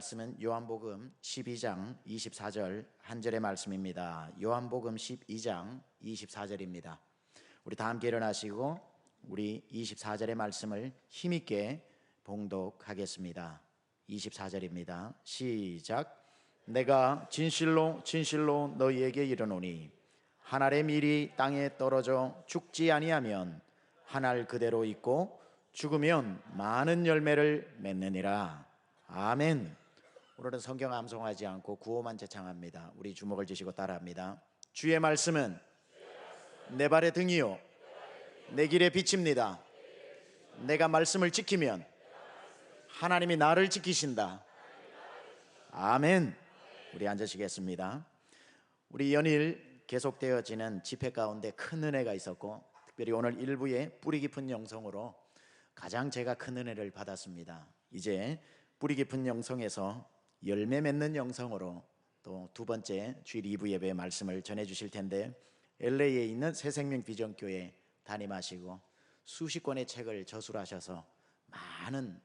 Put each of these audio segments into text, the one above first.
말씀은 요한복음 12장 24절 한 절의 말씀입니다. 요한복음 12장 24절입니다. 우리 다 함께 일어나시고 우리 24절의 말씀을 힘있게 봉독하겠습니다. 24절입니다. 시작. 내가 진실로 진실로 너희에게 이르노니 한 알의 밀이 땅에 떨어져 죽지 아니하면 한 알 그대로 있고 죽으면 많은 열매를 맺느니라. 아멘. 오늘은 성경 암송하지 않고 구호만 제창합니다. 우리 주목을 주시고 따라합니다. 주의 말씀은 내 발의 등이요 내 길의 빛입니다. 내가 말씀을 지키면 하나님이 나를 지키신다. 아멘. 우리 앉으시겠습니다. 우리 연일 계속되어지는 집회 가운데 큰 은혜가 있었고, 특별히 오늘 일부의 뿌리 깊은 영성으로 가장 제가 큰 은혜를 받았습니다. 이제 뿌리 깊은 영성에서 열매 맺는 영성으로 또 두 번째 주일 2부 예배의 말씀을 전해 주실 텐데, LA에 있는 새생명 비전교회 담임하시고 수십 권의 책을 저술하셔서 많은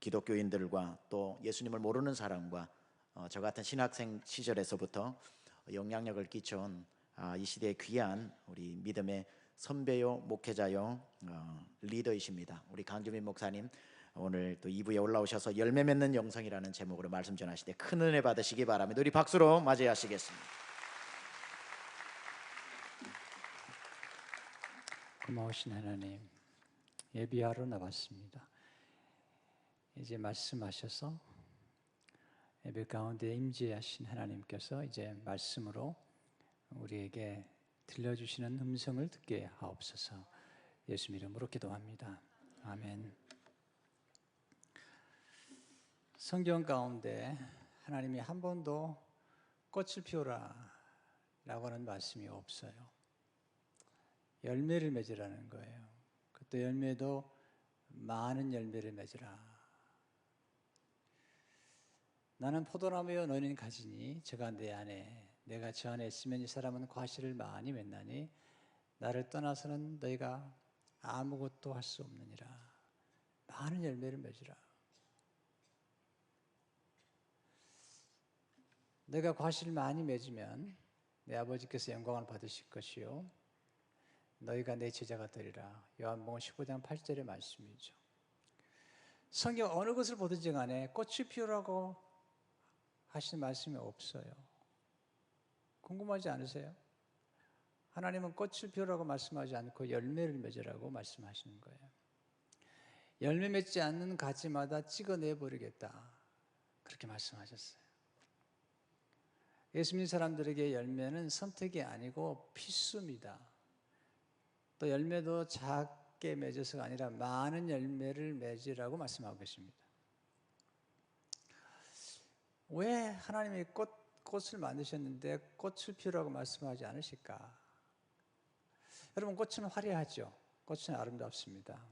기독교인들과 또 예수님을 모르는 사람과 저 같은 신학생 시절에서부터 영향력을 끼쳐온 이 시대의 귀한 우리 믿음의 선배요 목회자요 리더이십니다. 우리 강주민 목사님 오늘 또 2부에 올라오셔서 열매 맺는 영성이라는 제목으로 말씀 전하실 때 큰 은혜 받으시기 바랍니다. 우리 박수로 맞이하시겠습니다. 고마우신 하나님, 예비하러 나왔습니다. 이제 말씀하셔서 예배 가운데 임재하신 하나님께서 이제 말씀으로 우리에게 들려주시는 음성을 듣게 하옵소서. 예수 이름으로 기도합니다. 아멘. 성경 가운데 하나님이 한 번도 꽃을 피우라 라고 하는 말씀이 없어요. 열매를 맺으라는 거예요. 그때 열매도 많은 열매를 맺으라. 나는 포도나무요 너희는 가지니 저가 내 안에 내가 저 안에 있으면 이 사람은 과실을 많이 맺나니 나를 떠나서는 너희가 아무것도 할 수 없느니라. 많은 열매를 맺으라. 내가 과실을 많이 맺으면 내 아버지께서 영광을 받으실 것이요 너희가 내 제자가 되리라. 요한복음 15장 8절의 말씀이죠. 성경 어느 것을 보든지 간에 꽃을 피우라고 하시는 말씀이 없어요. 궁금하지 않으세요? 하나님은 꽃을 피우라고 말씀하지 않고 열매를 맺으라고 말씀하시는 거예요. 열매 맺지 않는 가지마다 찍어내버리겠다, 그렇게 말씀하셨어요. 예수 믿는 사람들에게 열매는 선택이 아니고 필수입니다. 또 열매도 작게 맺어서가 아니라 많은 열매를 맺으라고 말씀하고 계십니다. 왜 하나님이 꽃을 만드셨는데 꽃을 피우라고 말씀하지 않으실까? 여러분, 꽃은 화려하죠. 꽃은 아름답습니다.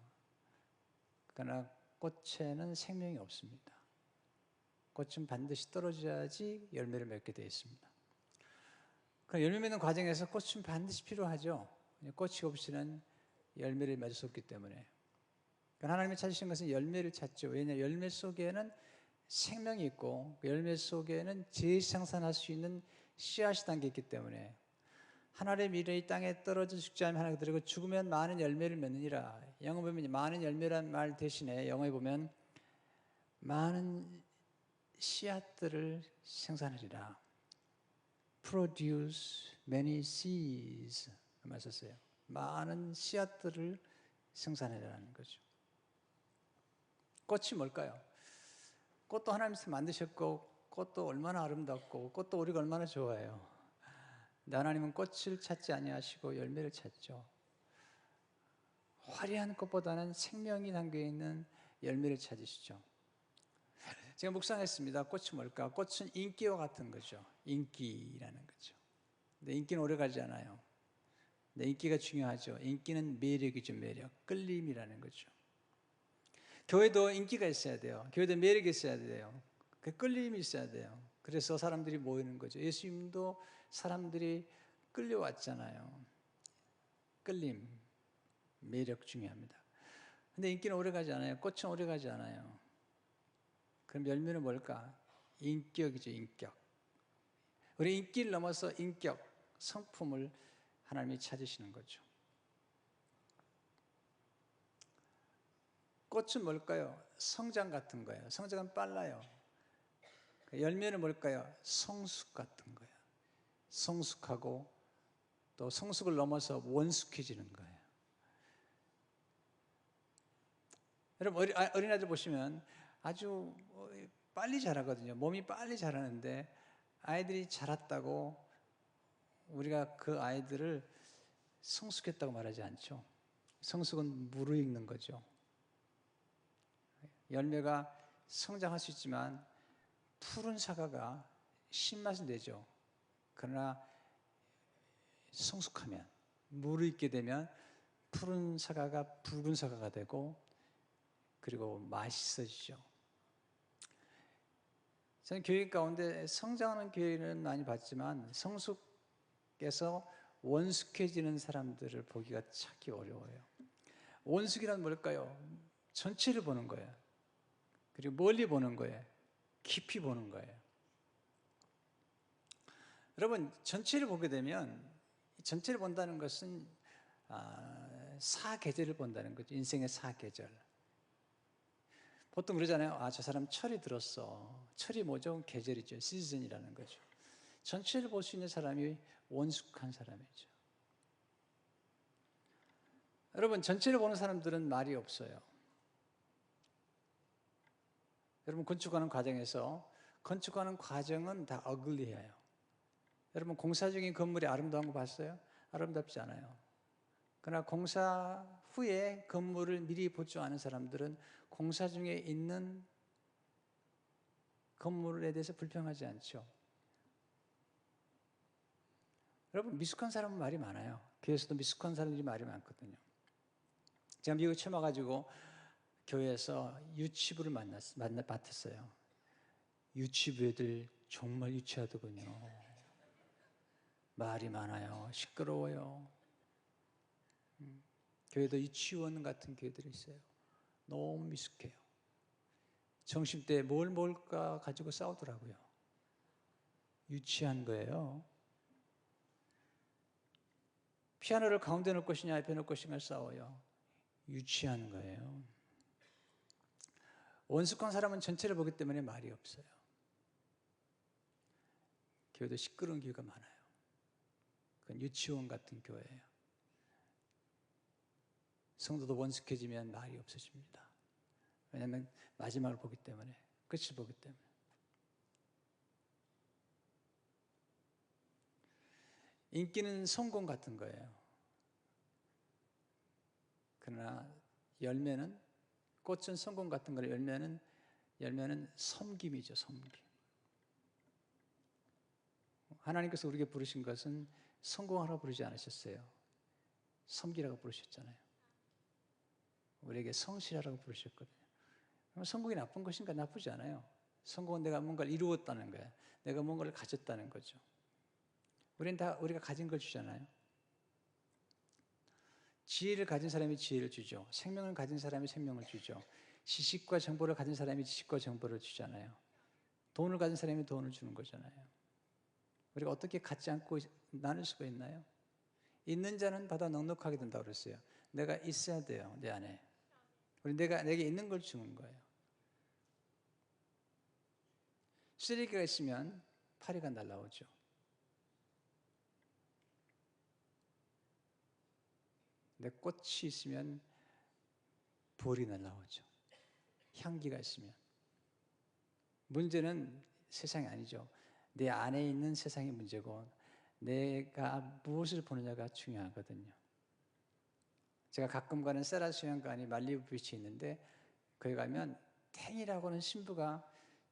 그러나 꽃에는 생명이 없습니다. 꽃은 반드시 떨어져야지 열매를 맺게 되어 있습니다. 그럼 열매 맺는 과정에서 꽃은 반드시 필요하죠. 꽃이 없이는 열매를 맺을 수 없기 때문에. 하나님이 찾으신 것은 열매를 찾죠. 왜냐하면 열매 속에는 생명이 있고 열매 속에는 재생산할 수 있는 씨앗이 담겨있기 때문에 한 알의 밀이 땅에 떨어져 죽지 않으면 하나 그대로 죽으면 많은 열매를 맺느니라. 영어 보면 많은 열매란 말 대신에 영어에 보면 많은 씨앗들을 생산하리라. Produce many seeds. 그 말 썼어요. 많은 씨앗들을 생산하리라는 거죠. 꽃이 뭘까요? 꽃도 하나님께서 만드셨고 꽃도 얼마나 아름답고 꽃도 우리가 얼마나 좋아해요. 근데 하나님은 꽃을 찾지 아니하시고 열매를 찾죠. 화려한 꽃보다는 생명이 담겨있는 열매를 찾으시죠. 제가 묵상했습니다. 꽃이 뭘까? 꽃은 인기와 같은 거죠. 인기라는 거죠. 근데 인기는 오래가지 않아요. 근데 인기가 중요하죠. 인기는 매력이죠. 매력. 끌림이라는 거죠. 교회도 인기가 있어야 돼요. 교회도 매력이 있어야 돼요. 그 끌림이 있어야 돼요. 그래서 사람들이 모이는 거죠. 예수님도 사람들이 끌려왔잖아요. 끌림, 매력 중요합니다. 근데 인기는 오래가지 않아요. 꽃은 오래가지 않아요. 그럼 열매는 뭘까? 인격이죠, 인격. 우리 인기를 넘어서 인격, 성품을 하나님이 찾으시는 거죠. 꽃은 뭘까요? 성장 같은 거예요. 성장은 빨라요. 열매는 뭘까요? 성숙 같은 거예요. 성숙하고 또 성숙을 넘어서 원숙해지는 거예요. 여러분 어린아이들 보시면 아주 빨리 자라거든요. 몸이 빨리 자라는데 아이들이 자랐다고 우리가 그 아이들을 성숙했다고 말하지 않죠. 성숙은 무르익는 거죠. 열매가 성장할 수 있지만 푸른 사과가 신맛을 내죠. 그러나 성숙하면, 무르익게 되면 푸른 사과가 붉은 사과가 되고 그리고 맛있어지죠. 저는 교회 가운데 성장하는 교회는 많이 봤지만 성숙에서 원숙해지는 사람들을 보기가 찾기 어려워요. 원숙이란 뭘까요? 전체를 보는 거예요. 그리고 멀리 보는 거예요. 깊이 보는 거예요. 여러분, 전체를 보게 되면, 전체를 본다는 것은 사계절을 본다는 거죠. 인생의 사계절. 보통 그러잖아요. 저 사람 철이 들었어. 철이 뭐죠? 계절이죠. 시즌이라는 거죠. 전체를 볼 수 있는 사람이 원숙한 사람이죠. 여러분, 전체를 보는 사람들은 말이 없어요. 여러분, 건축하는 과정에서 건축하는 과정은 다 어글리해요. 여러분, 공사 중인 건물이 아름다운 거 봤어요? 아름답지 않아요. 그러나 공사 후에 건물을 미리 볼 줄 아는 사람들은 공사 중에 있는 건물에 대해서 불평하지 않죠. 여러분, 미숙한 사람은 말이 많아요. 교회에서도 미숙한 사람들이 말이 많거든요. 제가 미국에 처음 와가지고 교회에서 유치부를 맡았어요. 유치부 애들 정말 유치하더군요. 말이 많아요. 시끄러워요. 교회도 유치원 같은 교회들이 있어요. 너무 미숙해요. 점심때 뭘 먹을까 가지고 싸우더라고요. 유치한 거예요. 피아노를 가운데 놓을 것이냐 옆에 놓을 것이냐 싸워요. 유치한 거예요. 원숙한 사람은 전체를 보기 때문에 말이 없어요. 교회도 시끄러운 교회가 많아요. 그건 유치원 같은 교회예요. 성도도 원숙해지면 말이 없어집니다. 왜냐하면 마지막을 보기 때문에, 끝을 보기 때문에. 인기는 성공 같은 거예요. 그러나 열매는, 꽃은 성공 같은 거예요. 열매는 섬김이죠, 섬김. 하나님께서 우리에게 부르신 것은 성공하라고 부르지 않으셨어요. 섬기라고 부르셨잖아요. 우리에게 성실하라고 부르셨거든요. 그럼 성공이 나쁜 것인가? 나쁘지 않아요. 성공은 내가 뭔가를 이루었다는 거예요. 내가 뭔가를 가졌다는 거죠. 우리는 다 우리가 가진 걸 주잖아요. 지혜를 가진 사람이 지혜를 주죠. 생명을 가진 사람이 생명을 주죠. 지식과 정보를 가진 사람이 지식과 정보를 주잖아요. 돈을 가진 사람이 돈을 주는 거잖아요. 우리가 어떻게 갖지 않고 나눌 수가 있나요? 있는 자는 받아 넉넉하게 된다고 그랬어요. 내가 있어야 돼요, 내 안에. 내게 있는 걸 주는 거예요. 쓰레기가 있으면 파리가 날아오죠. 내 꽃이 있으면 볼이 날아오죠. 향기가 있으면. 문제는 세상이 아니죠. 내 안에 있는 세상이 문제고 내가 무엇을 보느냐가 중요하거든요. 제가 가끔 가는 세라 수영관이 말리부 비치에 있는데 거기 가면 탱이라고 하는 신부가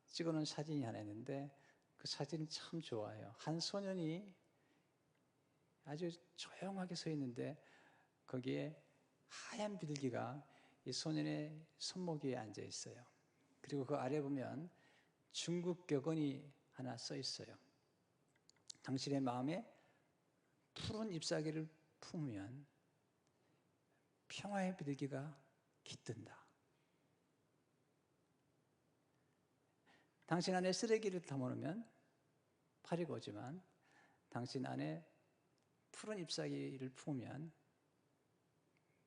찍어놓은 사진이 하나 있는데 그 사진이 참 좋아요. 한 소년이 아주 조용하게 서 있는데 거기에 하얀 비둘기가 이 소년의 손목에 앉아 있어요. 그리고 그 아래 보면 중국 격언이 하나 써 있어요. 당신의 마음에 푸른 잎사귀를 품으면 평화의 비둘기가 깃든다. 당신 안에 쓰레기를 담아놓으면 파리가 오지만 당신 안에 푸른 잎사귀를 품으면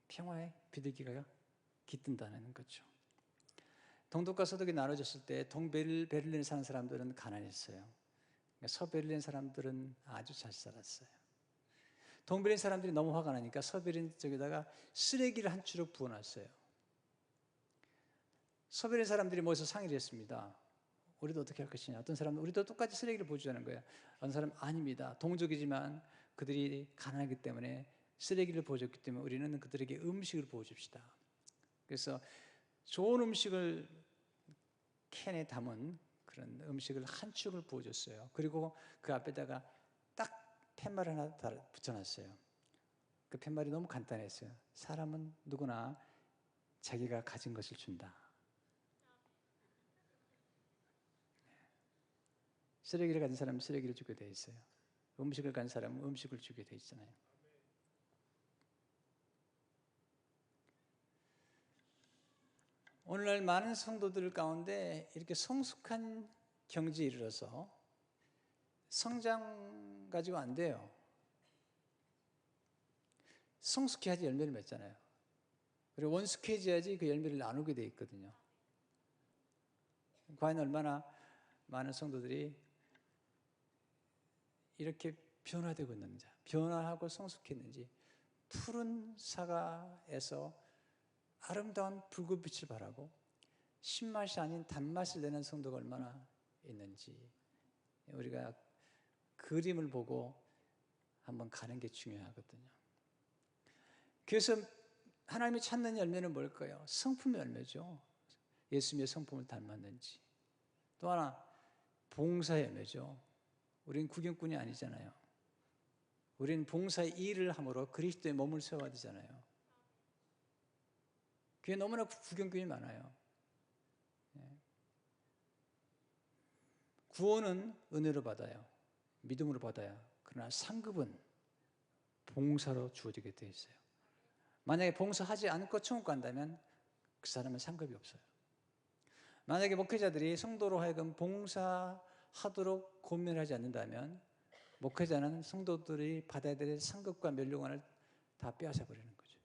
평화의 비둘기가 깃든다는 거죠. 동독과 서독이 나눠졌을 때 동베를린에 사는 사람들은 가난했어요. 그러니까 서베를린 사람들은 아주 잘 살았어요. 동베를린 사람들이 너무 화가 나니까 서베를린 쪽에다가 쓰레기를 한 추럭 부어놨어요. 서베를린 사람들이 모여서 상의를 했습니다. 우리도 어떻게 할 것이냐. 어떤 사람은 우리도 똑같이 쓰레기를 부어주자는 거예요. 어떤 사람은 아닙니다. 동족이지만 그들이 가난하기 때문에 쓰레기를 부어줬기 때문에 우리는 그들에게 음식을 부어줍시다. 그래서 좋은 음식을 캔에 담은 그런 음식을 한 축을 부어줬어요. 그리고 그 앞에다가 딱 팻말 하나 붙여놨어요. 그 팻말이 너무 간단했어요. 사람은 누구나 자기가 가진 것을 준다. 쓰레기를 가진 사람은 쓰레기를 주게 돼 있어요. 음식을 가진 사람은 음식을 주게 돼 있잖아요. 오늘날 많은 성도들 가운데 이렇게 성숙한 경지에 이르러서 성장 가지고 안 돼요. 성숙해야지 열매를 맺잖아요. 그리고 원숙해져야지 그 열매를 나누게 돼 있거든요. 과연 얼마나 많은 성도들이 이렇게 변화되고 있는지, 변화하고 성숙했는지, 푸른 사과에서 아름다운 붉은빛을 발하고 신맛이 아닌 단맛을 내는 성도가 얼마나 있는지 우리가 그림을 보고 한번 가는 게 중요하거든요. 그래서 하나님이 찾는 열매는 뭘까요? 성품의 열매죠. 예수님의 성품을 닮았는지. 또 하나 봉사의 열매죠. 우린 구경꾼이 아니잖아요. 우린 봉사의 일을 함으로 그리스도의 몸을 세워야 되잖아요. 그게 너무나 구경꾼이 많아요. 구원은 은혜로 받아요. 믿음으로 받아요. 그러나 상급은 봉사로 주어지게 되어 있어요. 만약에 봉사하지 않고 천국 간다면 그 사람은 상급이 없어요. 만약에 목회자들이 성도로 하여금 봉사하도록 고민하지 않는다면 목회자는 성도들이 받아야 될 상급과 멸류관을 다 빼앗아 버리는 거죠.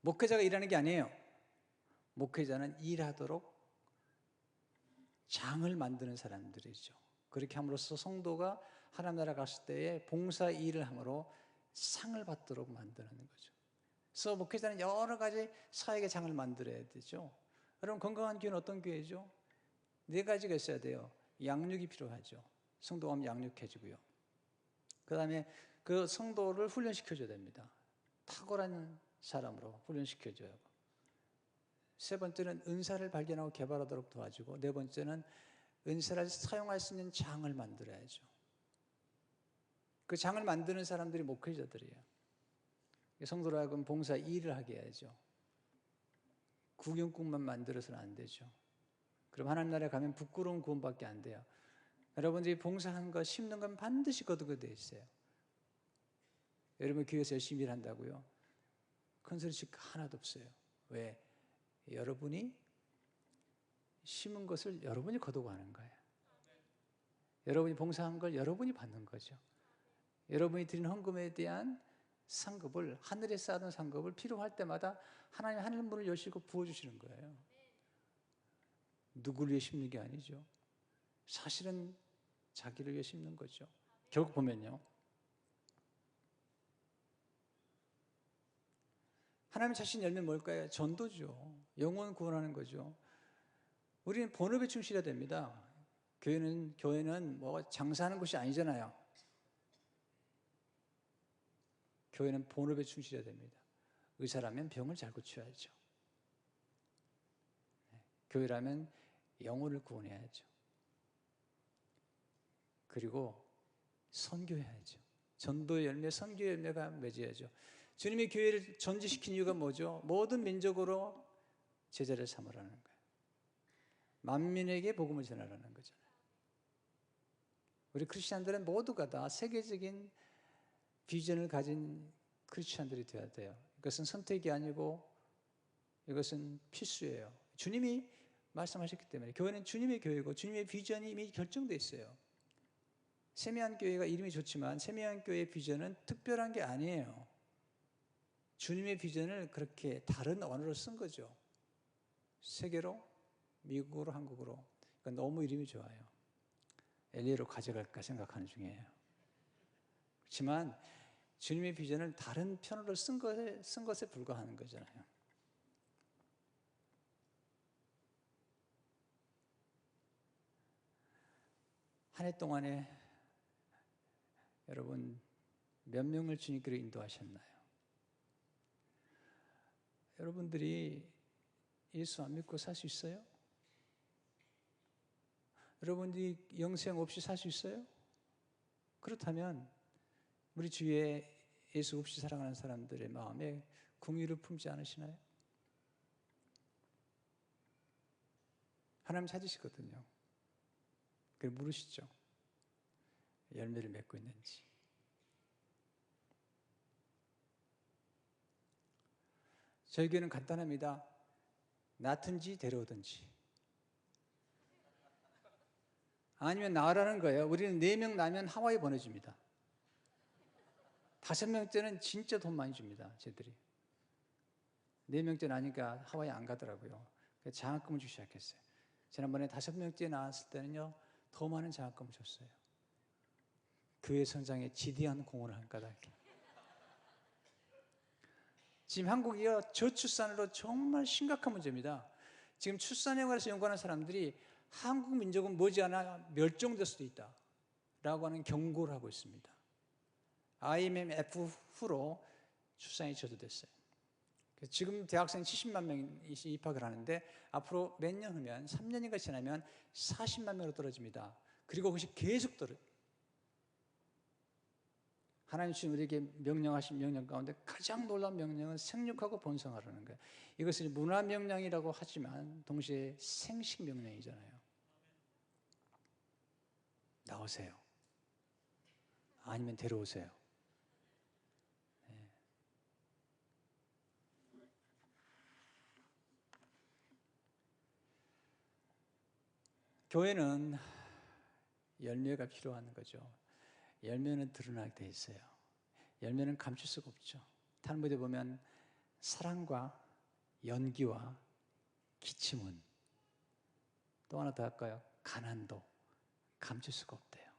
목회자가 일하는 게 아니에요. 목회자는 일하도록 장을 만드는 사람들이죠. 그렇게 함으로써 성도가 하나님 나라 갔을 때에 봉사 일을 함으로 상을 받도록 만드는 거죠. 그래서 목회자는 여러 가지 사역의 장을 만들어야 되죠. 여러분 건강한 교회는 어떤 교회죠? 4가지가 있어야 돼요. 양육이 필요하죠. 성도가 하면 양육해주고요. 그 다음에 그 성도를 훈련시켜줘야 됩니다. 탁월한 사람으로 훈련시켜줘야 하고, 3번째는 은사를 발견하고 개발하도록 도와주고, 4번째는 은사를 사용할 수 있는 장을 만들어야죠. 그 장을 만드는 사람들이 목회자들이에요. 성도로 하여금 봉사 일을 하게 해야죠. 구경꾼만 만들어서는 안 되죠. 그럼 하나님 나라에 가면 부끄러운 구원밖에 안 돼요. 여러분들이 봉사하는 거, 심는 건 반드시 거두게 돼 있어요. 여러분 교회에서 열심히 일한다고요? 큰 소리칠 거 하나도 없어요. 왜? 여러분이 심은 것을 여러분이 거두고가는 거예요. 여러분이 봉사한 걸 여러분이 받는 거죠. 여러분이 드린 헌금에 대한 상급을, 하늘에 쌓아둔 상급을 필요할 때마다 하나님 하늘문을 여시고 부어주시는 거예요. 누구를 위해 심는 게 아니죠. 사실은 자기를 위해 심는 거죠. 결국 보면요, 하나님 자신 열매는 뭘까요? 전도죠. 영혼 구원하는 거죠. 우리는 본업에 충실해야 됩니다. 교회는 뭐 장사하는 곳이 아니잖아요. 교회는 본업에 충실해야 됩니다. 의사라면 병을 잘 고쳐야죠. 교회라면 영혼을 구원해야죠. 그리고 선교해야죠. 전도의 열매, 선교의 열매가 맺어야죠. 주님이 교회를 전지시킨 이유가 뭐죠? 모든 민족으로 제자를 삼으라는 거예요. 만민에게 복음을 전하라는 거잖아요. 우리 크리스찬들은 모두가 다 세계적인 비전을 가진 크리스찬들이 되어야 돼요. 이것은 선택이 아니고 이것은 필수예요. 주님이 말씀하셨기 때문에 교회는 주님의 교회고 주님의 비전이 이미 결정되어 있어요. 세미한 교회가 이름이 좋지만 세미한 교회의 비전은 특별한 게 아니에요. 주님의 비전을 그렇게 다른 언어로 쓴 거죠. 세계로, 미국으로, 한국어로. 그러니까 너무 이름이 좋아요. LA로 가져갈까 생각하는 중이에요. 그렇지만 주님의 비전을 다른 편으로 쓴 것에 불과하는 거잖아요. 한 해 동안에 여러분 몇 명을 주님께로 인도하셨나요? 여러분들이 예수 안 믿고 살 수 있어요? 여러분들이 영생 없이 살 수 있어요? 그렇다면 우리 주위에 예수 없이 살아가는 사람들의 마음에 긍휼을 품지 않으시나요? 하나님 찾으시거든요. 그래서 물으시죠. 열매를 맺고 있는지. 저희 교회는 간단합니다. 낳든지 데려오든지. 아니면 나으라는 거예요. 우리는 4명 나면 하와이 보내줍니다. 5명째는 진짜 돈 많이 줍니다. 쟤들이. 4명째 나니까 하와이 안 가더라고요. 그래서 장학금을 주기 시작했어요. 지난번에 5명째 나왔을 때는요, 더 많은 장학금을 줬어요. 교회 성장에 지대한 공헌을 한 까닭에. 지금 한국이요, 저출산으로 정말 심각한 문제입니다. 지금 출산에 관해서 연구하는 사람들이 한국 민족은 머지않아 멸종될 수도 있다 라고 하는 경고를 하고 있습니다. IMF 후로 출산이 저조됐어요. 지금 대학생 70만 명이 입학을 하는데 앞으로 몇 년 후면 3년인가 지나면 40만 명으로 떨어집니다. 그리고 그것이 계속 떨어져요. 하나님 주님 우리에게 명령하신 명령 가운데 가장 놀라운 명령은 생육하고 번성하라는 거예요. 이것을 문화명령이라고 하지만 동시에 생식명령이잖아요. 나오세요. 아니면 데려오세요. 네. 교회는 열매가 필요한 거죠. 열매는 드러나게 돼 있어요. 열매는 감출 수가 없죠. 탈무드에 보면 사랑과 연기와 기침은 또 하나 더 할까요? 가난도 감출 수가 없대요.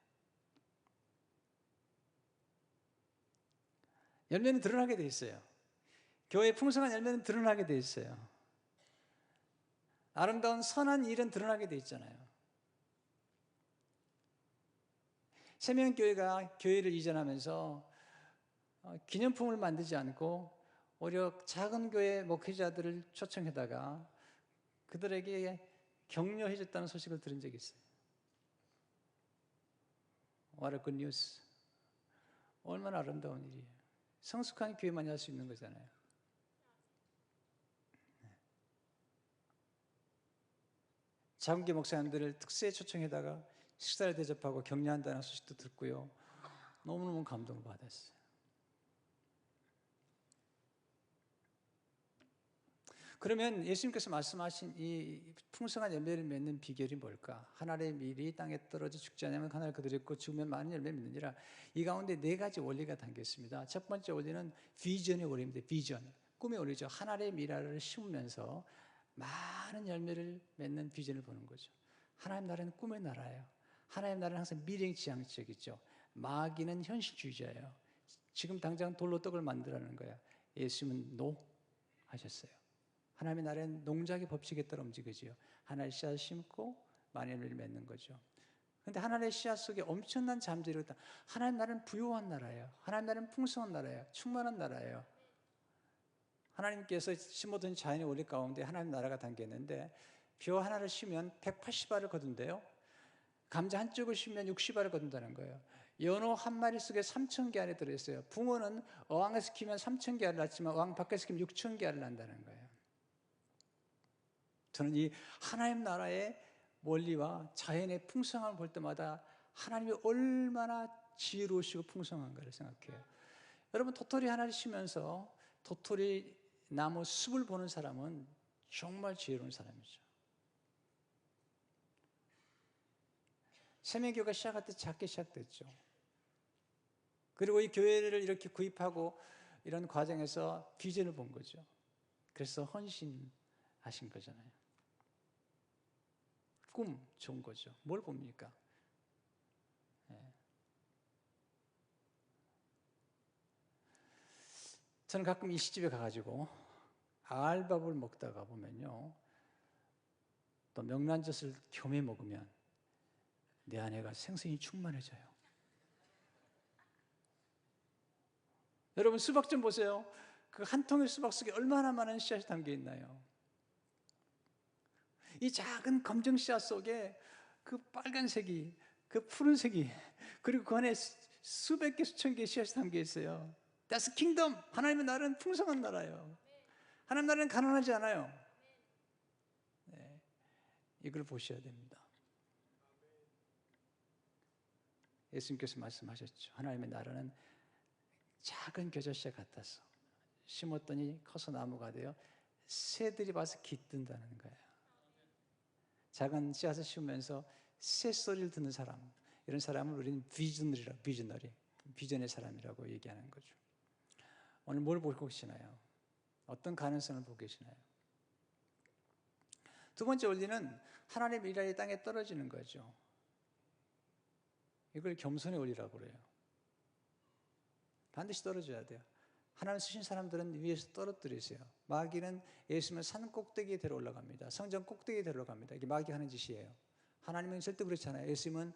열매는 드러나게 돼 있어요. 교회의 풍성한 열매는 드러나게 돼 있어요. 아름다운 선한 일은 드러나게 돼 있잖아요. 세명교회가 교회를 이전하면서 기념품을 만들지 않고 오히려 작은 교회 목회자들을 초청해다가 그들에게 격려해줬다는 소식을 들은 적이 있어요. What a good news. 얼마나 아름다운 일이에요. 성숙한 교회만이 할 수 있는 거잖아요. 작은 교회 목사님들을 특세에 초청해다가 식사를 대접하고 격려한다는 소식도 듣고요. 너무너무 감동을 받았어요. 그러면 예수님께서 말씀하신 이 풍성한 열매를 맺는 비결이 뭘까? 하늘의 밀이 땅에 떨어져 죽지 않으면 하늘 그대로 있고 죽으면 많은 열매를 맺느니라. 이 가운데 4가지 원리가 담겨 있습니다. 첫 번째 원리는 비전의 원리입니다. 비전, 꿈의 원리죠. 하늘의 밀알을 심으면서 많은 열매를 맺는 비전을 보는 거죠. 하나님 나라는 꿈의 나라예요. 하나님 나라는 항상 미래지향적이죠. 마귀는 현실주의자예요. 지금 당장 돌로 떡을 만들라는 거예요. 예수님은 노 하셨어요. 하나님의 나라는 농작의 법칙에 따라 움직이지요. 하나의 씨앗을 심고 많은 열매를 맺는 거죠. 그런데 하나님의 씨앗 속에 엄청난 잠재력이 있다. 하나님 나라는 부유한 나라예요. 하나님 나라는 풍성한 나라예요. 충만한 나라예요. 하나님께서 심어둔 자연의 원리 가운데 하나님 나라가 담겨 있는데 벼 하나를 심으면 180알을 거둔대요. 감자 한 쪽을 심으면 60알을 거둔다는 거예요. 연어 한 마리 속에 3,000개 알이 들어있어요. 붕어는 어항에서 키우면 3,000개 알을 낳지만 어항 밖에서 키우면 6,000개 알을 낳는다는 거예요. 저는 이 하나님 나라의 원리와 자연의 풍성함을 볼 때마다 하나님이 얼마나 지혜로우시고 풍성한가를 생각해요. 여러분 도토리 하나를 심으면서 도토리 나무 숲을 보는 사람은 정말 지혜로운 사람이죠. 세명교회가 시작할 때 작게 시작됐죠. 그리고 이 교회를 이렇게 구입하고 이런 과정에서 비전을 본 거죠. 그래서 헌신하신 거잖아요. 꿈 좋은 거죠. 뭘 봅니까? 저는 가끔 이 시집에 가가지고 알밥을 먹다가 보면요, 또 명란젓을 겸해 먹으면 내 안에가 생선이 충만해져요. 여러분 수박 좀 보세요. 그 한 통의 수박 속에 얼마나 많은 씨앗이 담겨 있나요? 이 작은 검정 씨앗 속에 그 빨간색이, 그 푸른색이, 그리고 그 안에 수백 개, 수천 개의 씨앗이 담겨 있어요. That's kingdom. 하나님의 나라는 풍성한 나라예요. 하나님 나라는 가난하지 않아요. 네, 이걸 보셔야 됩니다. 예수님께서 말씀하셨죠. 하나님의 나라는 작은 겨자씨 같아서 심었더니 커서 나무가 되어 새들이 와서 깃든다는 거예요. 작은 씨앗을 심으면서 새소리를 듣는 사람, 이런 사람을 우리는 비전의 사람이라고 얘기하는 거죠. 오늘 뭘 보고 계시나요? 어떤 가능성을 보고 계시나요? 두 번째 원리는 하나님의 일하이 땅에 떨어지는 거죠. 이걸 겸손의 원리라고 그래요. 반드시 떨어져야 돼요. 하나님 쓰신 사람들은 위에서 떨어뜨리세요. 마귀는 예수님을 산 꼭대기에 데려 올라갑니다. 성전 꼭대기에 데려 올라갑니다. 이게 마귀가 하는 짓이에요. 하나님은 절대 그렇지 않아요. 예수님은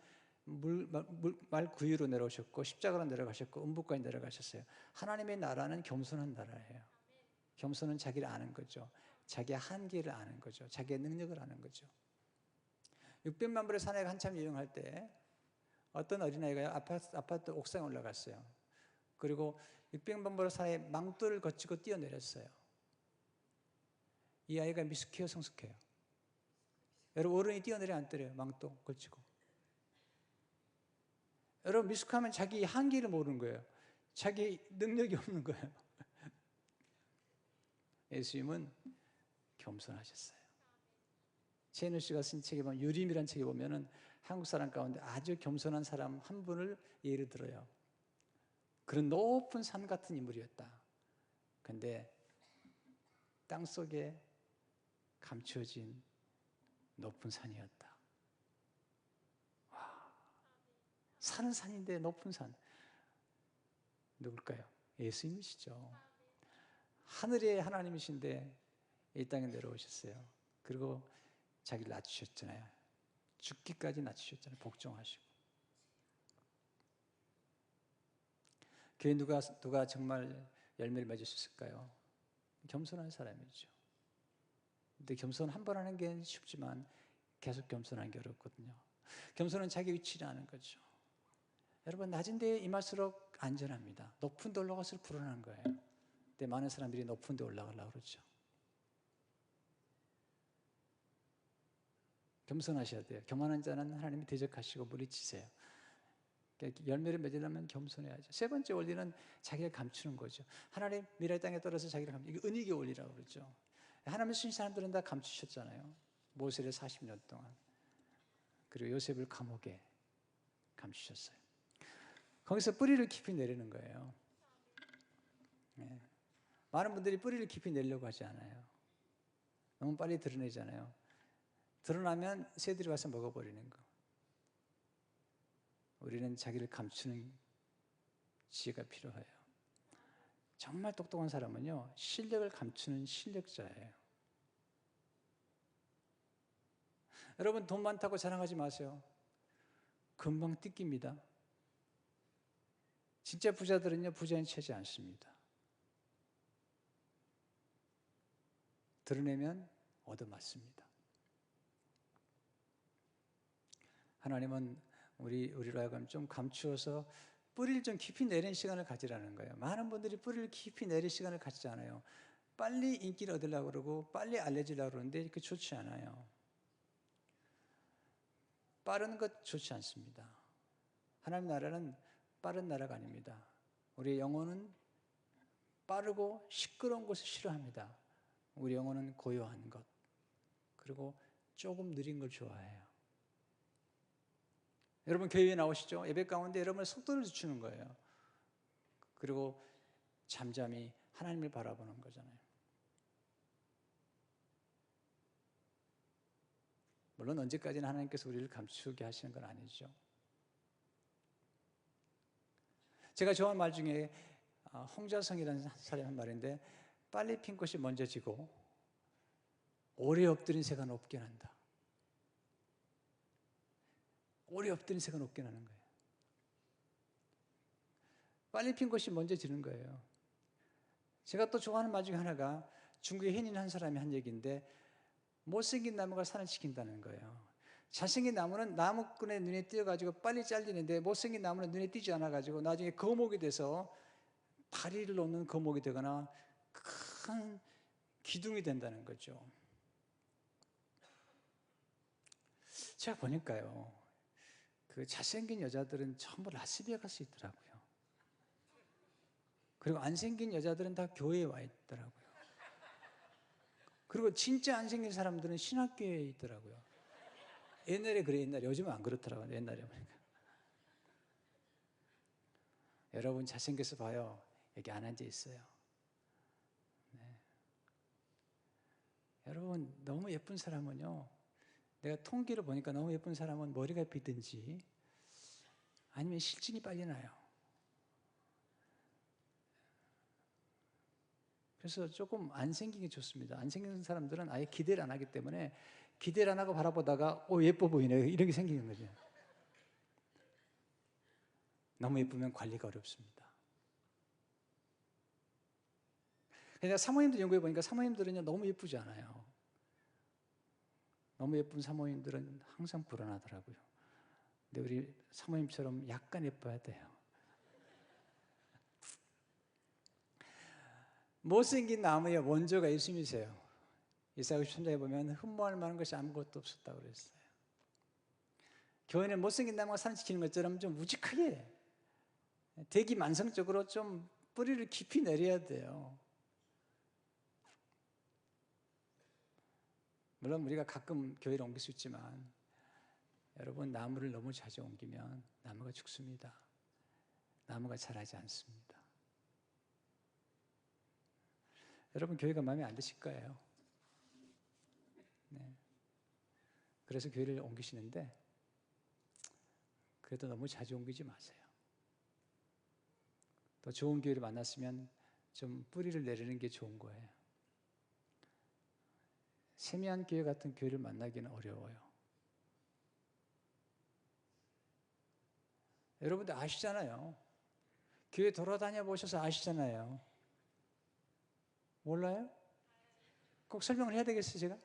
말 구유로 내려오셨고 십자가로 내려가셨고 음부까지 내려가셨어요. 하나님의 나라는 겸손한 나라예요. 겸손은 자기를 아는 거죠. 자기의 한계를 아는 거죠. 자기의 능력을 아는 거죠. 600만 불의 사내가 한참 유행할 때 어떤 어린아이가 아파트 옥상에 올라갔어요. 그리고 600만 불의 사내의 망토를 거치고 뛰어내렸어요. 이 아이가 미숙해요, 성숙해요? 여러분, 어른이 뛰어내려 안 때려요? 망토 걸치고. 여러분, 미숙하면 자기 한계를 모르는 거예요. 자기 능력이 없는 거예요. 예수님은 겸손하셨어요. 최인우 씨가 쓴 책에 보면, 유림이라는 책에 보면은 한국 사람 가운데 아주 겸손한 사람 한 분을 예를 들어요. 그런 높은 산 같은 인물이었다. 근데 땅 속에 감추어진 높은 산이었다. 와, 산은 산인데 높은 산. 누굴까요? 예수님이시죠. 하늘의 하나님이신데 이 땅에 내려오셨어요. 그리고 자기를 낮추셨잖아요. 죽기까지 낮추셨잖아요. 복종하시고. 교회 누가 정말 열매를 맺을 수 있을까요? 겸손한 사람이죠. 근데 겸손 한 번 하는 게 쉽지만 계속 겸손하는 게 어렵거든요. 겸손은 자기 위치를 아는 거죠. 여러분, 낮은 데에 임할수록 안전합니다. 높은 데 올라갈수록 불안한 거예요. 근데 많은 사람들이 높은 데 올라가려고 그러죠. 겸손하셔야 돼요. 교만한 자는 하나님이 대적하시고 물리치세요. 열매를 맺으려면 겸손해야죠. 세 번째 원리는 자기를 감추는 거죠. 하나님 미래 땅에 떨어서 자기를 감추는, 이게 은익의 원리라고 그러죠. 하나님 쓰신 사람들은 다 감추셨잖아요. 모세를 40년 동안. 그리고 요셉을 감옥에 감추셨어요. 거기서 뿌리를 깊이 내리는 거예요. 네. 많은 분들이 뿌리를 깊이 내려고 하지 않아요. 너무 빨리 드러내잖아요. 드러나면 새들이 와서 먹어버리는 거. 우리는 자기를 감추는 지혜가 필요해요. 정말 똑똑한 사람은요, 실력을 감추는 실력자예요. 여러분, 돈 많다고 자랑하지 마세요. 금방 뜯깁니다. 진짜 부자들은요, 부자인 채지 않습니다. 드러내면 얻어맞습니다. 하나님은 우리로 하여금 좀 감추어서 뿌리를 좀 깊이 내리는 시간을 가지라는 거예요. 많은 분들이 뿌리를 깊이 내릴 시간을 갖지 않아요. 빨리 인기를 얻으려고 그러고 빨리 알려지려고 그러는데 그게 좋지 않아요. 빠른 것 좋지 않습니다. 하나님 나라는 빠른 나라가 아닙니다. 우리의 영혼은 빠르고 시끄러운 것을 싫어합니다. 우리 영혼은 고요한 것, 그리고 조금 느린 걸 좋아해요. 여러분 교회에 나오시죠? 예배 가운데 여러분의 속도를 늦추는 거예요. 그리고 잠잠히 하나님을 바라보는 거잖아요. 물론 언제까지나 하나님께서 우리를 감추게 하시는 건 아니죠. 제가 좋아하는 말 중에 홍자성이라는 사람이 한 말인데, 빨리 핀 꽃이 먼저 지고 오래 엎드린 새가 높게 난다. 오래 엎드린 새가 높게 나는 거예요. 빨리 핀 꽃이 먼저 지는 거예요. 제가 또 좋아하는 말 중에 하나가 중국의 현인 한 사람이 한 얘기인데, 못생긴 나무가 산을 지킨다는 거예요. 잘생긴 나무는 나무꾼의 눈에 띄어가지고 빨리 잘리는데, 못생긴 나무는 눈에 띄지 않아가지고 나중에 거목이 돼서 다리를 놓는 거목이 되거나 큰 기둥이 된다는 거죠. 제가 보니까요, 그 잘생긴 여자들은 전부 라스베가스 있더라고요. 그리고 안 생긴 여자들은 다 교회에 와 있더라고요. 그리고 진짜 안 생긴 사람들은 신학교에 있더라고요. 옛날에 그래, 옛날에. 요즘은 안 그렇더라고요. 옛날에 보니까. 여러분 잘생겨서 봐요. 여기 안 앉아 있어요. 네. 여러분 너무 예쁜 사람은요, 내가 통계를 보니까 너무 예쁜 사람은 머리가 비든지 아니면 실증이 빨리 나요. 그래서 조금 안 생긴 게 좋습니다. 안 생긴 사람들은 아예 기대를 안 하기 때문에, 기대를 안 하고 바라보다가 예뻐 보이네, 이런 게 생기는 거죠. 너무 예쁘면 관리가 어렵습니다. 그러니까 사모님들 연구해 보니까 사모님들은요 너무 예쁘지 않아요. 너무 예쁜 사모님들은 항상 불안하더라고요. 근데 우리 사모님처럼 약간 예뻐야 돼요. 못생긴 나무의 원조가 예수님이세요. 이사야 53장에 보면 흠모할 만한 것이 아무것도 없었다고 그랬어요. 교회는 못생긴 나무가 산을 지키는 것처럼 좀 우직하게, 대기만성적으로 좀 뿌리를 깊이 내려야 돼요. 물론 우리가 가끔 교회를 옮길 수 있지만, 여러분 나무를 너무 자주 옮기면 나무가 죽습니다. 나무가 자라지 않습니다. 여러분 교회가 마음에 안 드실 거예요. 네. 그래서 교회를 옮기시는데, 그래도 너무 자주 옮기지 마세요. 또 좋은 교회를 만났으면 좀 뿌리를 내리는 게 좋은 거예요. 세미한 교회 같은 교회를 만나기는 어려워요. 여러분들 아시잖아요. 교회 돌아다녀 보셔서 아시잖아요. 몰라요? 꼭 설명을 해야 되겠어요, 제가?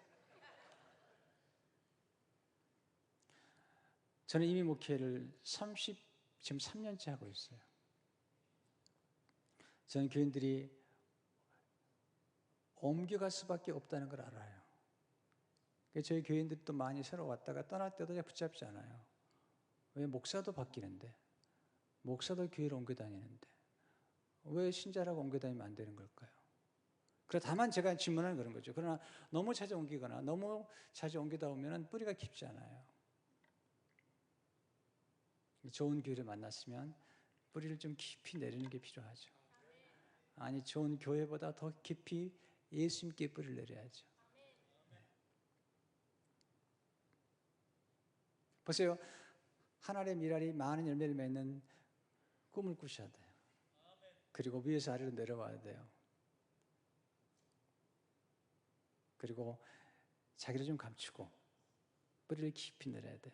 저는 이미 목회를 지금 3년째 하고 있어요. 저는 교인들이 옮겨갈 수밖에 없다는 걸 알아요. 저희 교인들이 또 많이 새로 왔다가 떠날 때도 붙잡지 않아요. 왜? 목사도 바뀌는데, 목사도 교회를 옮겨 다니는데 왜 신자라고 옮겨 다니면 안 되는 걸까요? 다만 제가 질문하는 그런 거죠. 그러나 너무 자주 옮기거나 너무 자주 옮기다 보면 뿌리가 깊지 않아요. 좋은 교회를 만났으면 뿌리를 좀 깊이 내리는 게 필요하죠. 아니, 좋은 교회보다 더 깊이 예수님께 뿌리를 내려야죠. 보세요. 한 알의 밀알이 많은 열매를 맺는 꿈을 꾸셔야 돼요. 그리고 위에서 아래로 내려와야 돼요. 그리고 자기를 좀 감추고 뿌리를 깊이 내려야 돼요.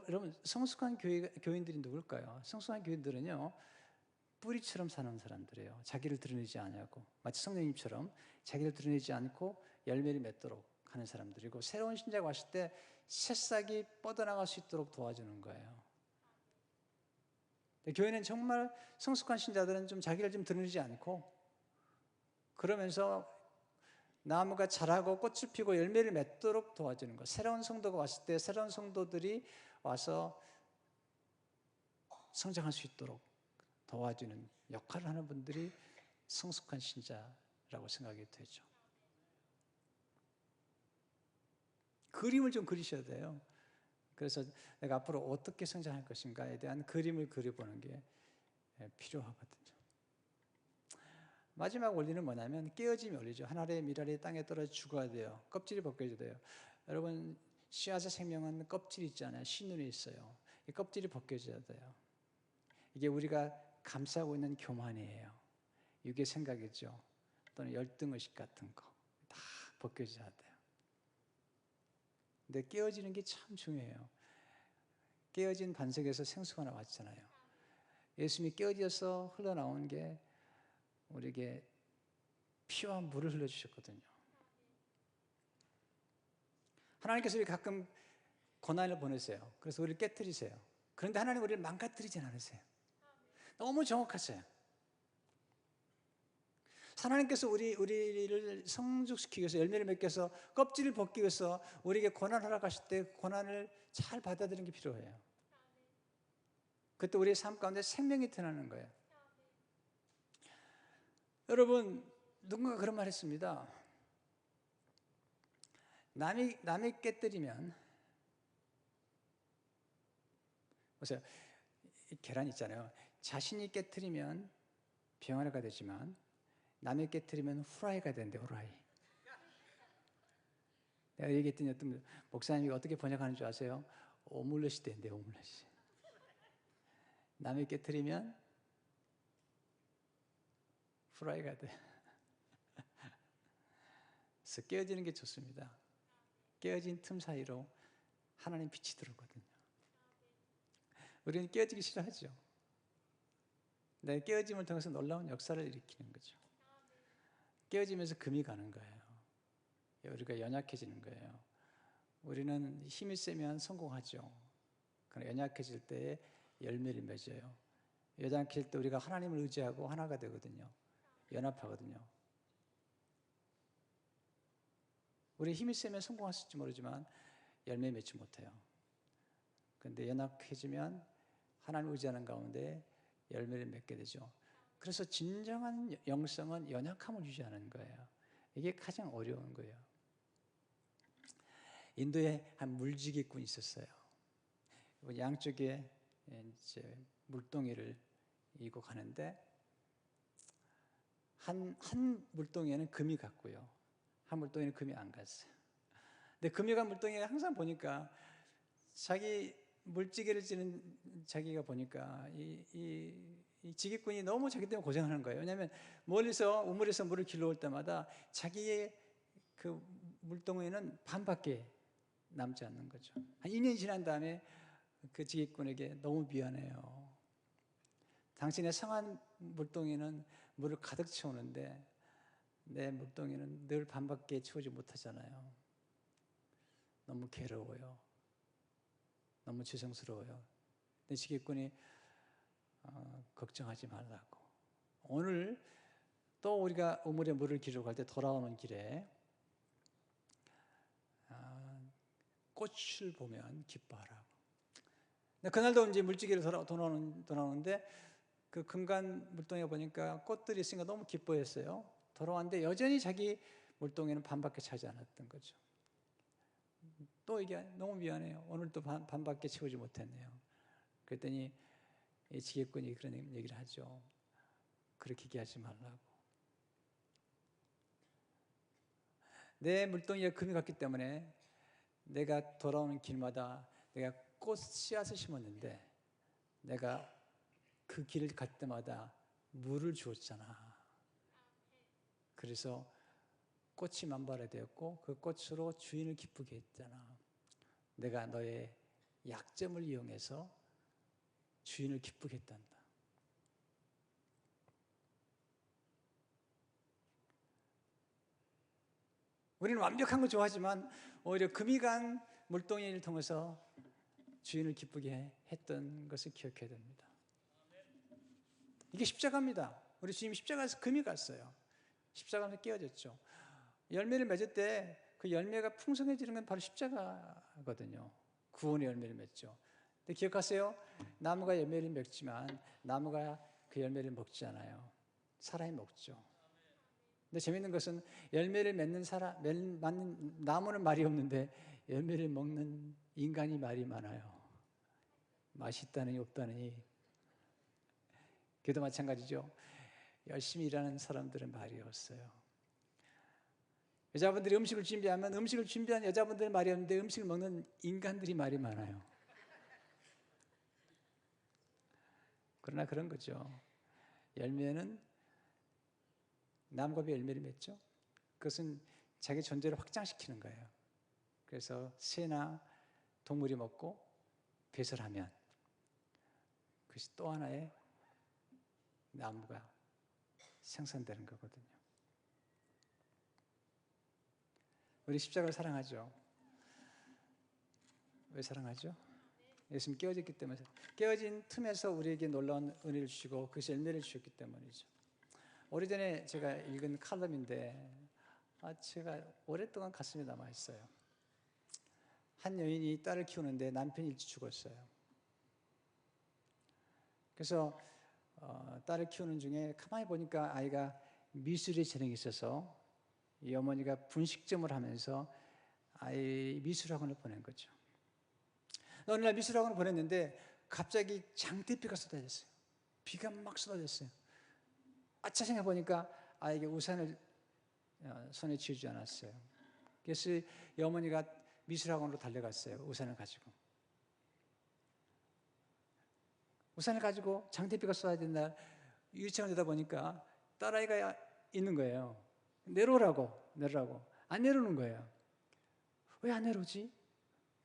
여러분, 성숙한 교인들이 누굴까요? 성숙한 교인들은요, 뿌리처럼 사는 사람들이에요. 자기를 드러내지 않고, 마치 성령님처럼 자기를 드러내지 않고 열매를 맺도록 하는 사람들이고, 새로운 신자가 왔을 때 새싹이 뻗어나갈 수 있도록 도와주는 거예요. 교회는 정말 성숙한 신자들은 좀 자기를 좀 드러내지 않고, 그러면서 나무가 자라고 꽃을 피고 열매를 맺도록 도와주는 것. 새로운 성도가 왔을 때 새로운 성도들이 와서 성장할 수 있도록 도와주는 역할을 하는 분들이 성숙한 신자라고 생각이 되죠. 그림을 좀 그리셔야 돼요. 그래서 내가 앞으로 어떻게 성장할 것인가에 대한 그림을 그려보는 게 필요하거든요. 마지막 원리는 뭐냐면 깨어짐이 원리죠. 한 알의 밀알이 땅에 떨어져 죽어야 돼요. 껍질이 벗겨져야 돼요. 여러분, 씨앗의 생명은 껍질이 있잖아요. 씨눈이 있어요. 이 껍질이 벗겨져야 돼요. 이게 우리가 감싸고 있는 교만이에요. 유괴 생각이죠. 또는 열등의식 같은 거 다 벗겨져야 돼요. 근데 깨어지는 게 참 중요해요. 깨어진 반석에서 생수가 나왔잖아요. 예수님이 깨어져서 흘러나온 게 우리에게 피와 물을 흘려주셨거든요. 하나님께서 우리 가끔 고난을 보내세요. 그래서 우리를 깨뜨리세요. 그런데 하나님 우리를 망가뜨리진 않으세요. 너무 정확하세요. 하나님께서 우리를 성숙시키기 위해서, 열매를 맺기 위해서, 껍질을 벗기 위해서 우리에게 고난을 허락하실 때 고난을 잘 받아들이는 게 필요해요. 그때 우리의 삶 가운데 생명이 드러나는 거예요. 여러분, 누군가 그런 말 했습니다. 남이 깨뜨리면, 보세요. 계란 있잖아요. 자신이 깨뜨리면 병아리가 되지만 남이 깨뜨리면 후라이가 된대, 후라이. 내가 얘기했더니 어떤 목사님이 어떻게 번역하는 줄 아세요? 오믈렛이 된대, 오믈렛이. 남이 깨뜨리면 후라이가 돼. 그래서 깨어지는 게 좋습니다. 깨어진 틈 사이로 하나님 빛이 들어오거든요. 우리는 깨어지기 싫어하죠. 내 깨어짐을 통해서 놀라운 역사를 일으키는 거죠. 깨어지면서 금이 가는 거예요. 우리가 연약해지는 거예요. 우리는 힘이 세면 성공하죠. 그러나 연약해질 때에 열매를 맺어요. 연약해질 때 우리가 하나님을 의지하고 하나가 되거든요. 연합하거든요. 우리 힘이 세면 성공했을지 모르지만 열매 맺지 못해요. 그런데 연약해지면 하나님을 의지하는 가운데 열매를 맺게 되죠. 그래서 진정한 영성은 연약함을 유지하는 거예요. 이게 가장 어려운 거예요. 인도에 한 물지기꾼이 있었어요. 양쪽에 이제 물동이를 이고 가는데 한 물동이에는 금이 갔고요. 한 물동이는 금이 안 갔어요. 근데 금이 간 물동이가 항상 보니까 자기 물지개를 지는 자기가 보니까 이 지기꾼이 너무 자기 때문에 고생하는 거예요. 왜냐하면 멀리서 우물에서 물을 길러올 때마다 자기의 그 물동이는 반밖에 남지 않는 거죠. 한 2년이 지난 다음에 그 지기꾼에게 너무 미안해요. 당신의 상한 물동이는 물을 가득 채우는데 내 물동이는 늘 반밖에 채우지 못하잖아요. 너무 괴로워요. 너무 죄송스러워요. 근데 지기꾼이 걱정하지 말라고. 오늘 또 우리가 우물에 물을 기르러 갈 때 돌아오는 길에 꽃을 보면 기뻐하라고. 그날도 이제 물지개를 돌아오는데 그 금간 물동이가 보니까 꽃들이 있으니까 너무 기뻐했어요. 돌아왔는데 여전히 자기 물동이는 반밖에 차지 않았던 거죠. 또 이게 너무 미안해요. 오늘도 반밖에 채우지 못했네요. 그랬더니 이 지기꾼이 그런 얘기를 하죠. 그렇게 얘기하지 말라고. 내 물동이가 금이 갔기 때문에 내가 돌아오는 길마다 내가 꽃 씨앗을 심었는데 내가 그 길을 갈 때마다 물을 주었잖아. 그래서 꽃이 만발해되었고 그 꽃으로 주인을 기쁘게 했잖아. 내가 너의 약점을 이용해서 주인을 기쁘게 했단다. 우리는 완벽한 거 좋아하지만 오히려 금이 간 물동이를 통해서 주인을 기쁘게 했던 것을 기억해야 됩니다. 이게 십자가입니다. 우리 주님 십자가에서 금이 갔어요. 십자가에서 깨어졌죠. 열매를 맺을 때 그 열매가 풍성해지는 건 바로 십자가거든요. 구원의 열매를 맺죠. 근데 기억하세요? 나무가 열매를 맺지만 나무가 그 열매를 먹지 않아요. 사람이 먹죠. 근데 재밌는 것은 열매를 맺는 나무는 말이 없는데 열매를 먹는 인간이 말이 많아요. 맛있다느니 없다느니. 그도 마찬가지죠. 열심히 일하는 사람들은 말이 없어요. 여자분들이 음식을 준비하면 음식을 준비한 여자분들은 말이 없는데 음식을 먹는 인간들이 말이 많아요. 그러나 그런 거죠. 열매는 나무가 열매를 맺죠. 그것은 자기 존재를 확장시키는 거예요. 그래서 새나 동물이 먹고 배설하면 그것이 또 하나의 나무가 생산되는 거거든요. 우리 십자가를 사랑하죠. 왜 사랑하죠? 예수님 깨어졌기 때문에, 깨어진 틈에서 우리에게 놀라운 은혜를 주시고 그것이 열매를 주셨기 때문이죠. 오래전에 제가 읽은 칼럼인데 제가 오랫동안 가슴에 남아있어요. 한 여인이 딸을 키우는데 남편이 일찍 죽었어요. 그래서 딸을 키우는 중에 가만히 보니까 아이가 미술에 재능이 있어서 이 어머니가 분식점을 하면서 아이 미술학원을 보낸 거죠. 어느 날 미술학원을 보냈는데 갑자기 장대비가 쏟아졌어요. 비가 막 쏟아졌어요. 아차 생각해보니까 아이에게 우산을 손에 쥐지 않았어요. 그래서 이 어머니가 미술학원으로 달려갔어요. 우산을 가지고. 우산을 가지고 장대비가 쏟아진 날 유치원에 내다 보니까 딸아이가 있는 거예요. 내려오라고. 안 내려오는 거예요. 왜 안 내려오지?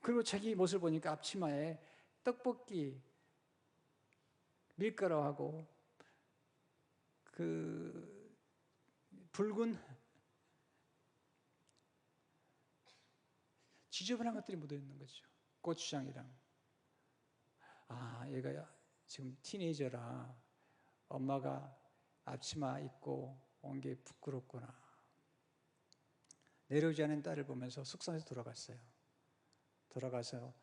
그리고 자기 모습을 보니까 앞치마에 떡볶이, 밀가루하고 그 붉은 지저분한 것들이 묻어 있는 거죠. 고추장이랑. 얘가 지금 티네이저라 엄마가 앞치마 입고 온 게 부끄럽구나. 내려오지 않은 딸을 보면서 숙소에서 돌아갔어요. 돌아가서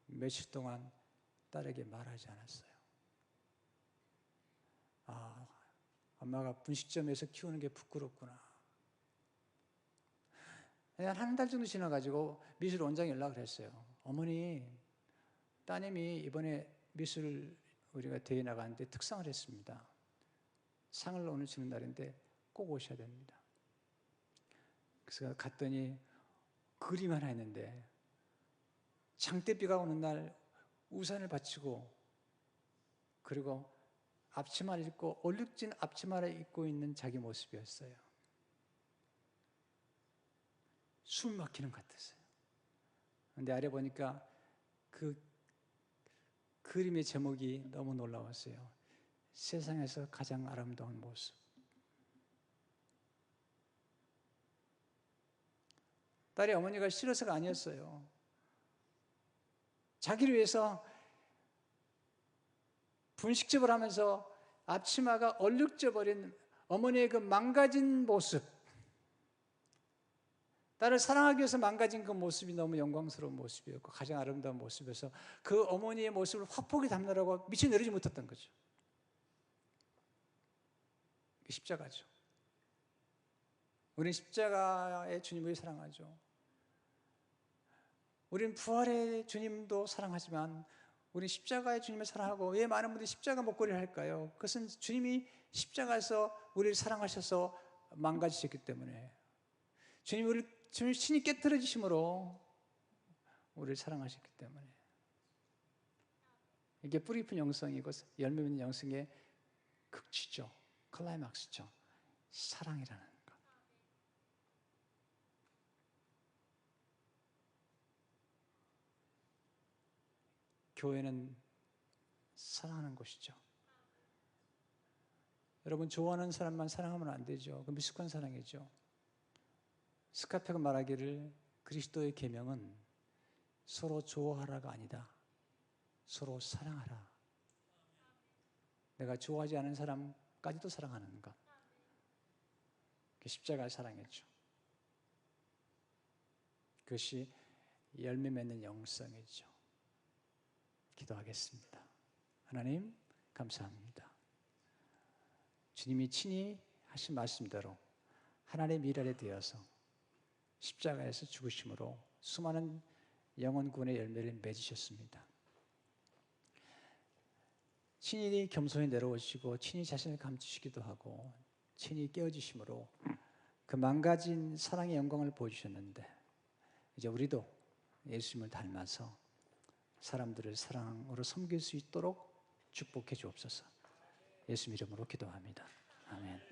며칠 동안 딸에게 말하지 않았어요. 엄마가 분식점에서 키우는 게 부끄럽구나. 한 달 정도 지나가지고 미술 원장이 연락을 했어요. 어머니, 따님이 이번에 미술 우리가 대회 나가는데 특상을 했습니다. 상을 오늘 주는 날인데 꼭 오셔야 됩니다. 그래서 갔더니 그림 하나 했는데 장대비가 오는 날 우산을 받치고 그리고 앞치마를 입고 얼룩진 앞치마를 입고 있는 자기 모습이었어요. 숨 막히는 것 같았어요. 그런데 아래 보니까 그 그림의 제목이 너무 놀라웠어요. 세상에서 가장 아름다운 모습. 딸의 어머니가 싫어서가 아니었어요. 자기를 위해서 분식집을 하면서 앞치마가 얼룩져 버린 어머니의 그 망가진 모습, 딸을 사랑하기 위해서 망가진 그 모습이 너무 영광스러운 모습이었고 가장 아름다운 모습이어서 그 어머니의 모습을 화폭에 담느라고 미쳐 내리지 못했던 거죠. 십자가죠. 우리는 십자가의 주님을 사랑하죠. 우리는 부활의 주님도 사랑하지만 우리는 십자가의 주님을 사랑하고 왜 많은 분들이 십자가 목걸이를 할까요? 그것은 주님이 십자가에서 우리를 사랑하셔서 망가지셨기 때문에 주님 신이 깨트려지심으로 우리를 사랑하셨기 때문에 이게 뿌리 깊은 영성이고 열매 맺는 영성의 극치죠. 클라이막스죠. 사랑이라는 것. 교회는 사랑하는 곳이죠. 여러분 좋아하는 사람만 사랑하면 안 되죠. 그 미숙한 사랑이죠. 스카페가 말하기를 그리스도의 계명은 서로 좋아하라가 아니다. 서로 사랑하라. 내가 좋아하지 않은 사람까지도 사랑하는 것. 십자가의 사랑이죠. 그것이 열매 맺는 영성이죠. 기도하겠습니다. 하나님 감사합니다. 주님이 친히 하신 말씀대로 하나님의 미랄에 되어서 십자가에서 죽으심으로 수많은 영혼구원의 열매를 맺으셨습니다. 친히 겸손히 내려오시고 친히 자신을 감추시기도 하고 친히 깨어지심으로 그 망가진 사랑의 영광을 보여주셨는데 이제 우리도 예수님을 닮아서 사람들을 사랑으로 섬길 수 있도록 축복해 주옵소서. 예수님 이름으로 기도합니다. 아멘.